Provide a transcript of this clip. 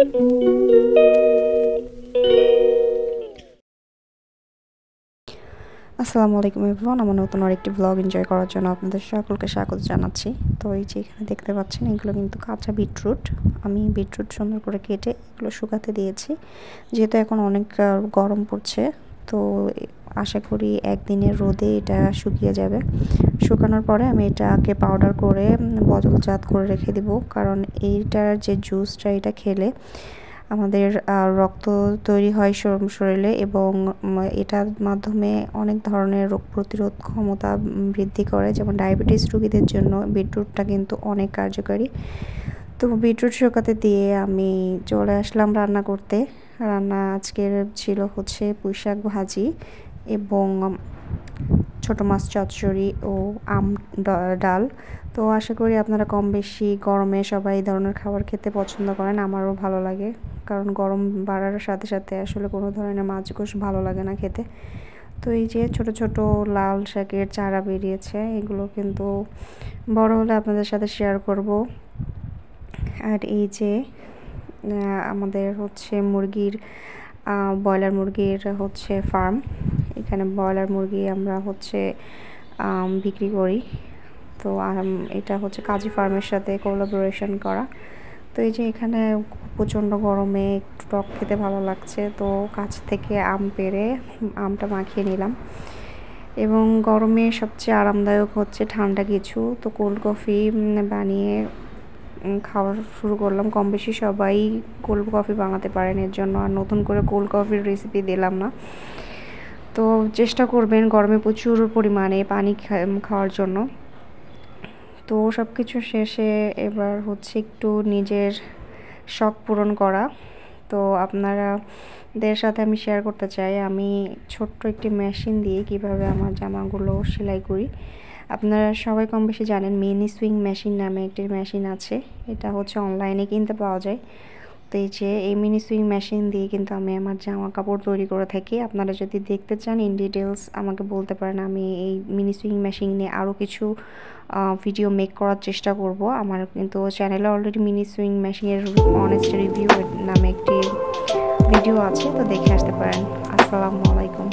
আসসালামু আলাইকুম এভরিওয়ান, আমার নতুন আরেকটি ব্লগ এনজয় করার জন্য আপনাদের সকলকে স্বাগত জানাচ্ছি। তো এই যে এখানে দেখতে পাচ্ছেন, এগুলো কিন্তু কাঁচা বিটরুট। আমি বিটরুট সুন্দর করে কেটে এগুলো শুকাতে দিয়েছি, যেহেতু এখন অনেক গরম পড়ছে। তো আশা করি একদিনের রোদে এটা শুকিয়ে যাবে। শুকানোর পরে আমি এটাকে পাউডার করে বটলজাত করে রেখে দিব, কারণ এইটার যে জুসটা, এটা খেলে আমাদের রক্ত তৈরি হয় শরীরে, এবং এটার মাধ্যমে অনেক ধরনের রোগ প্রতিরোধ ক্ষমতা বৃদ্ধি করে। যেমন ডায়াবেটিস রোগীদের জন্য বিটরুটটা কিন্তু অনেক কার্যকারী। তো বিটরুট শুকাতে দিয়ে আমি চলে আসলাম রান্না করতে। রান্না আজকের ছিল হচ্ছে পুঁইশাক ভাজি এবং ছোট মাছ চচ্চড়ি ও আম ডাল। তো আশা করি আপনারা কম বেশি গরমে সবাই এই ধরনের খাবার খেতে পছন্দ করেন। আমারও ভালো লাগে, কারণ গরম বাড়ার সাথে সাথে আসলে কোনো ধরনের মাছ গোশ ভালো লাগে না খেতে। তো এই যে ছোট ছোট লাল শাকের চারা বেরিয়েছে, এগুলো কিন্তু বড় হলে আপনাদের সাথে শেয়ার করব। আর এই যে আমাদের হচ্ছে ব্রয়লার মুরগির হচ্ছে ফার্ম। এখানে ব্রয়লার মুরগি আমরা হচ্ছে বিক্রি করি। তো এটা হচ্ছে কাজী ফার্মের সাথে কোলাবোরেশন করা। তো এই যে এখানে প্রচণ্ড গরমে একটু টক খেতে ভালো লাগছে, তো কাছ থেকে আম পেড়ে আমটা মাখিয়ে নিলাম। এবং গরমে সবচেয়ে আরামদায়ক হচ্ছে ঠান্ডা কিছু, তো কোল্ড কফি বানিয়ে খাওয়া শুরু করলাম। কম বেশি সবাই কোল্ড কফি বানাতে পারেন, এর জন্য আর নতুন করে কোল্ড কফির রেসিপি দিলাম না। তো চেষ্টা করবেন গরমে প্রচুর পরিমাণে পানি খাওয়ার জন্য। তো সব কিছু শেষে এবার হচ্ছে একটু নিজের শখ পূরণ করা। তো আপনাদের সাথে আমি শেয়ার করতে চাই আমি ছোট্ট একটি মেশিন দিয়ে কিভাবে আমার জামাগুলো সেলাই করি। আপনারা সবাই কম বেশি জানেন, মিনি সুইং মেশিন নামে একটি মেশিন আছে। এটা হচ্ছে অনলাইনে কিনতে পাওয়া যায়। তো এই যে এই মিনি সুইং মেশিন দিয়ে কিন্তু আমি আমার জামা কাপড় তৈরি করে থাকি। আপনারা যদি দেখতে চান ইন ডিটেলস আমাকে বলতে পারেন, আমি এই মিনি সুইং মেশিন নিয়ে আরও কিছু ভিডিও মেক করার চেষ্টা করব। আমার কিন্তু চ্যানেলে অলরেডি মিনি সুইং মেশিনের অনেস্ট রিভিউ নামে একটি ভিডিও আছে, তো দেখে আসতে পারেন। আসসালামু আলাইকুম।